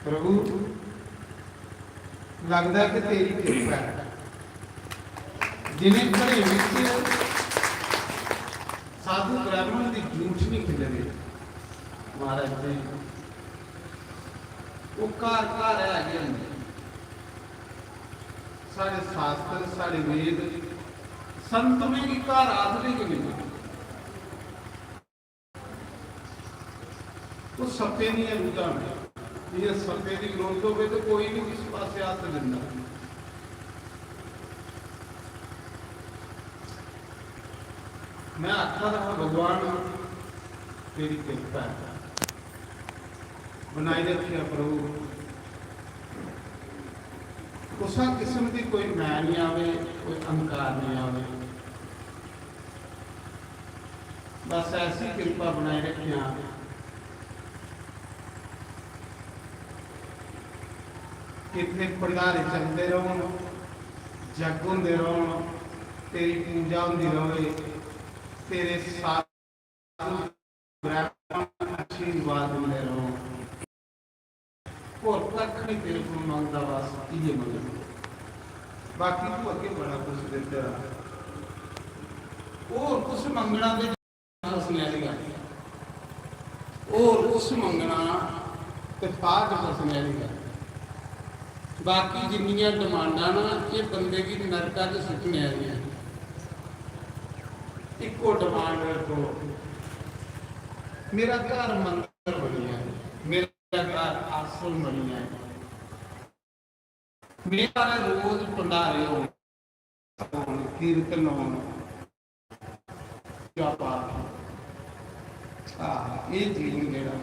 प्रभु लगता कि तेरी कृपा है जिन्हें घरे विच साधु ब्राह्मण की जूठ नहीं खिलरी महाराज जी वो घर घर है साढ़े शास्त्र साढ़े वेद संत में भी घर आखने के नहीं वो सत्य नहीं है रूदा में ये सत्य की विरोध हो तो कोई नहीं किसी पास हाथ दिता मैं आखा रहा भगवान तेरी कृपा बनाई रखिया प्रभु उस किस्म की कोई मैं नहीं आवे कोई अहंकार नहीं आवे बस ऐसी कृपा बनाई रखिया कितने भंडारे चलते रहो जग होंगे रहो तेरी पूजा होंगी रहे तेरे आशीर्वाद होंगे रहो और तक नहीं तेरे को मांगता बस ये मंग बाकी तू अगे बड़ा कुछ देते रहा और कुछ मंगना दे और कुछ मंगना तो फाज फसने वाली गल बाकी जिन्नियां डिमांडा ना ये बंदे की नरका च सुटने वाली इको डिमांड रखो मेरा घर मंदिर बनी है मेरा घर आश्रम बनी है मेरा रोज भंडारे हो कीर्तन हो क्या पाठ ये चीज मेरा